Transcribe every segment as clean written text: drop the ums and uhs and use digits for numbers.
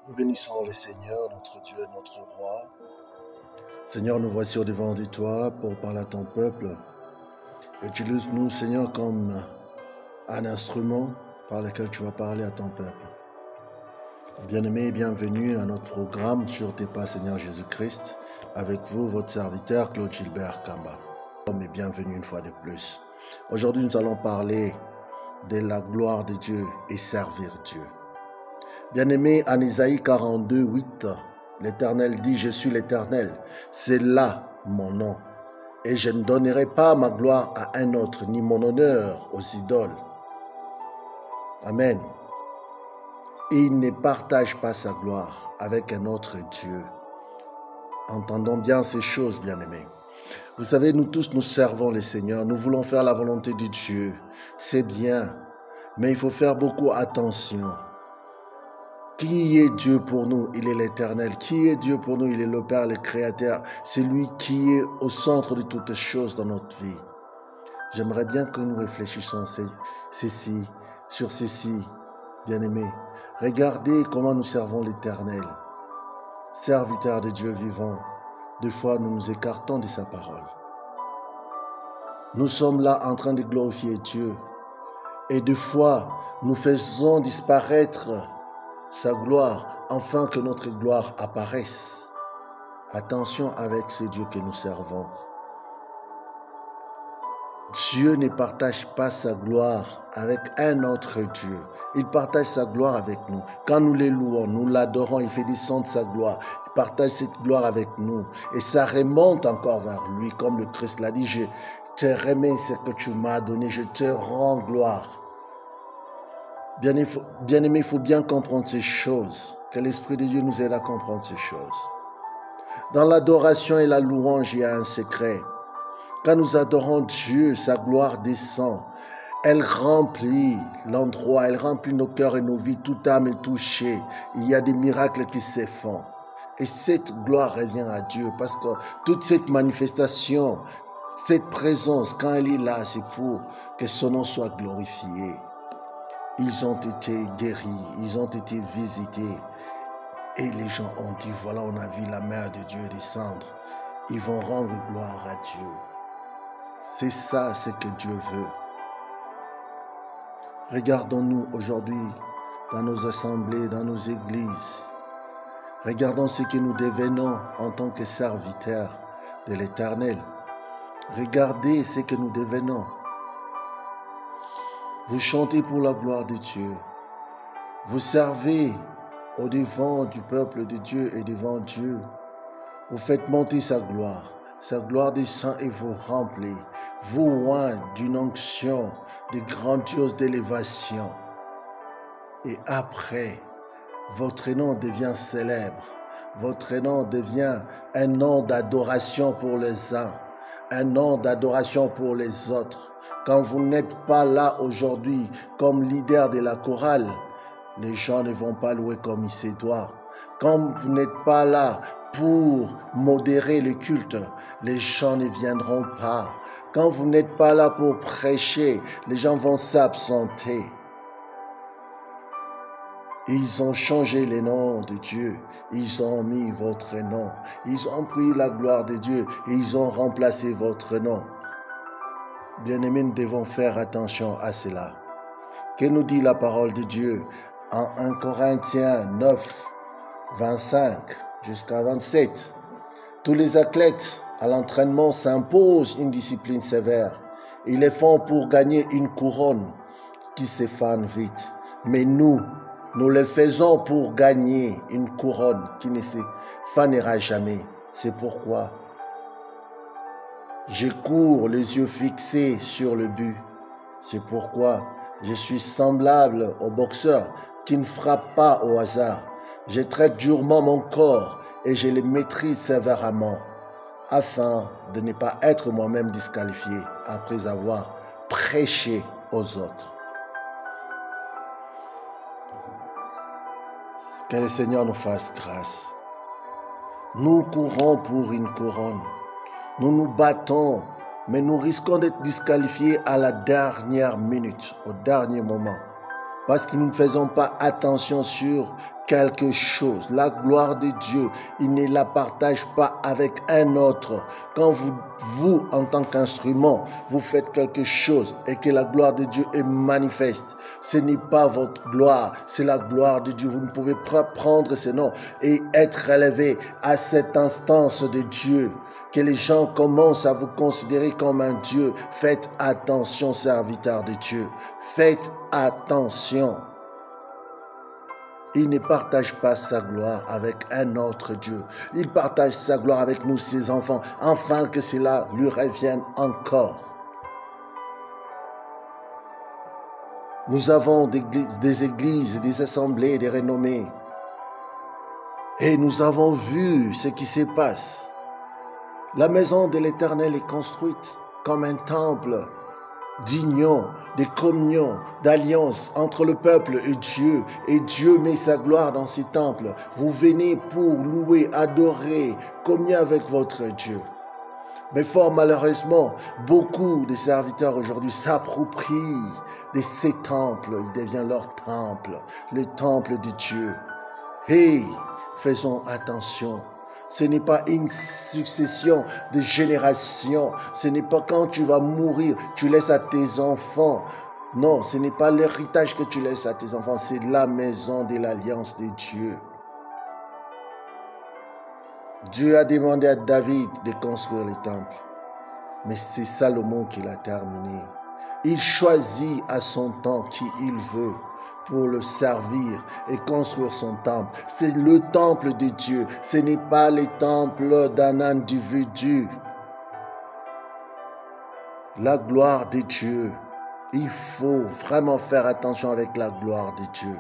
Nous bénissons le Seigneur, notre Dieu, notre Roi. Seigneur, nous voici au-devant de toi pour parler à ton peuple. Utilise-nous, Seigneur, comme un instrument par lequel tu vas parler à ton peuple. Bien-aimés, bienvenue à notre programme Sur tes pas, Seigneur Jésus-Christ. Avec vous, votre serviteur Claude Gilbert Kamba. Et bienvenue une fois de plus. Aujourd'hui, nous allons parler de la gloire de Dieu et servir Dieu. Bien-aimé, en Isaïe 42, 8, l'Éternel dit, je suis l'Éternel, c'est là mon nom. Et je ne donnerai pas ma gloire à un autre, ni mon honneur aux idoles. Amen. Il ne partage pas sa gloire avec un autre Dieu. Entendons bien ces choses, bien-aimés. Vous savez, nous tous, nous servons le Seigneur. Nous voulons faire la volonté de Dieu. C'est bien, mais il faut faire beaucoup attention. Qui est Dieu pour nous? Il est l'Éternel. Qui est Dieu pour nous? Il est le Père, le Créateur. C'est lui qui est au centre de toutes choses dans notre vie. J'aimerais bien que nous réfléchissions sur ceci, bien-aimés. Regardez comment nous servons l'Éternel. Serviteurs de Dieu vivant, des fois nous nous écartons de sa parole. Nous sommes là en train de glorifier Dieu. Et des fois, nous faisons disparaître sa gloire, afin que notre gloire apparaisse. Attention avec ces dieux que nous servons. Dieu ne partage pas sa gloire avec un autre Dieu. Il partage sa gloire avec nous. Quand nous les louons, nous l'adorons, il fait descendre sa gloire. Il partage cette gloire avec nous. Et ça remonte encore vers lui, comme le Christ l'a dit, je te remets ce que tu m'as donné, je te rends gloire. Bien-aimé, il faut bien comprendre ces choses. Que l'Esprit de Dieu nous aide à comprendre ces choses. Dans l'adoration et la louange, il y a un secret. Quand nous adorons Dieu, sa gloire descend. Elle remplit l'endroit, elle remplit nos cœurs et nos vies. Toute âme est touchée. Il y a des miracles qui se font. Et cette gloire revient à Dieu parce que toute cette manifestation, cette présence, quand elle est là, c'est pour que son nom soit glorifié. Ils ont été guéris, ils ont été visités. Et les gens ont dit, voilà, on a vu la main de Dieu descendre. Ils vont rendre gloire à Dieu. C'est ça ce que Dieu veut. Regardons-nous aujourd'hui dans nos assemblées, dans nos églises. Regardons ce que nous devenons en tant que serviteurs de l'Éternel. Regardez ce que nous devenons. Vous chantez pour la gloire de Dieu. Vous servez au devant du peuple de Dieu et devant Dieu. Vous faites monter sa gloire. Sa gloire descend et vous remplit. Vous oint d'une onction, de grandiose d'élévation. Et après, votre nom devient célèbre. Votre nom devient un nom d'adoration pour les uns, un nom d'adoration pour les autres. Quand vous n'êtes pas là aujourd'hui comme leader de la chorale, les gens ne vont pas louer comme il se doit. Quand vous n'êtes pas là pour modérer le culte, les gens ne viendront pas. Quand vous n'êtes pas là pour prêcher, les gens vont s'absenter. Ils ont changé les noms de Dieu. Ils ont mis votre nom. Ils ont pris la gloire de Dieu et ils ont remplacé votre nom. Bien-aimés, nous devons faire attention à cela. Que nous dit la parole de Dieu en 1 Corinthiens 9, 25 jusqu'à 27. Tous les athlètes à l'entraînement s'imposent une discipline sévère. Ils le font pour gagner une couronne qui se fane vite. Mais nous le faisons pour gagner une couronne qui ne se fanera jamais. C'est pourquoi je cours les yeux fixés sur le but. C'est pourquoi je suis semblable au boxeur qui ne frappe pas au hasard. Je traite durement mon corps et je le maîtrise sévèrement afin de ne pas être moi-même disqualifié après avoir prêché aux autres. Que le Seigneur nous fasse grâce. Nous courons pour une couronne. Nous nous battons, mais nous risquons d'être disqualifiés à la dernière minute, au dernier moment. Parce que nous ne faisons pas attention sur quelque chose, la gloire de Dieu, il ne la partage pas avec un autre. Quand vous en tant qu'instrument, vous faites quelque chose et que la gloire de Dieu est manifeste, ce n'est pas votre gloire, c'est la gloire de Dieu. Vous ne pouvez pas prendre ce nom et être élevé à cette instance de Dieu, que les gens commencent à vous considérer comme un Dieu. Faites attention, serviteurs de Dieu. Faites attention. Il ne partage pas sa gloire avec un autre Dieu. Il partage sa gloire avec nous, ses enfants, afin que cela lui revienne encore. Nous avons des églises, des assemblées, des renommées. Et nous avons vu ce qui se passe. La maison de l'Éternel est construite comme un temple d'union, de communion, d'alliance entre le peuple et Dieu met sa gloire dans ces temples. Vous venez pour louer, adorer, communier avec votre Dieu. Mais fort malheureusement, beaucoup de serviteurs aujourd'hui s'approprient de ces temples. Il devient leur temple, le temple de Dieu. Hey, faisons attention. Ce n'est pas une succession de générations. Ce n'est pas quand tu vas mourir, tu laisses à tes enfants. Non, ce n'est pas l'héritage que tu laisses à tes enfants. C'est la maison de l'alliance de Dieu. Dieu a demandé à David de construire le temple. Mais c'est Salomon qui l'a terminé. Il choisit à son temps qui il veut pour le servir et construire son temple. C'est le temple de Dieu. Ce n'est pas le temple d'un individu. La gloire de Dieu. Il faut vraiment faire attention avec la gloire de Dieu.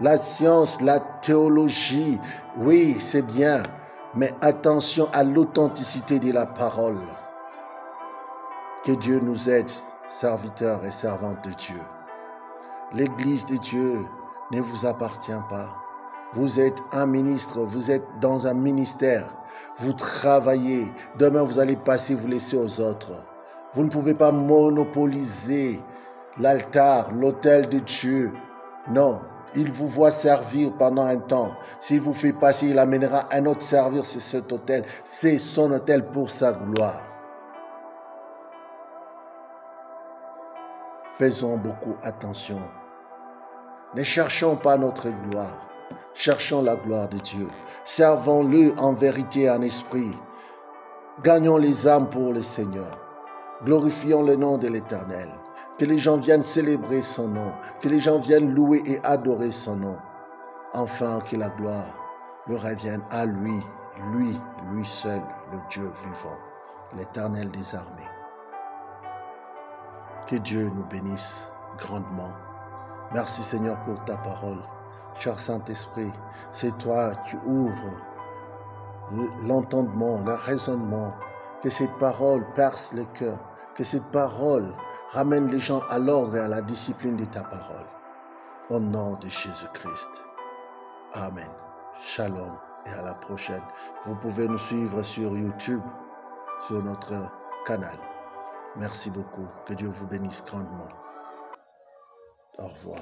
La science, la théologie, oui, c'est bien, mais attention à l'authenticité de la parole. Que Dieu nous aide, serviteurs et servantes de Dieu. L'Église de Dieu ne vous appartient pas. Vous êtes un ministre, vous êtes dans un ministère. Vous travaillez. Demain, vous allez passer, vous laisser aux autres. Vous ne pouvez pas monopoliser l'altar, l'autel de Dieu. Non, il vous voit servir pendant un temps. S'il vous fait passer, il amènera un autre servir sur cet autel. C'est son autel pour sa gloire. Faisons beaucoup attention. Ne cherchons pas notre gloire. Cherchons la gloire de Dieu. Servons-le en vérité et en esprit. Gagnons les âmes pour le Seigneur. Glorifions le nom de l'Éternel. Que les gens viennent célébrer son nom. Que les gens viennent louer et adorer son nom. Enfin, que la gloire lui revienne à lui, lui seul, le Dieu vivant, l'Éternel des armées. Que Dieu nous bénisse grandement. Merci Seigneur pour ta parole. Cher Saint-Esprit, c'est toi qui ouvres l'entendement, le raisonnement. Que cette parole perce le cœur. Que cette parole ramène les gens à l'ordre et à la discipline de ta parole. Au nom de Jésus-Christ. Amen. Shalom et à la prochaine. Vous pouvez nous suivre sur YouTube, sur notre canal. Merci beaucoup. Que Dieu vous bénisse grandement. Au revoir.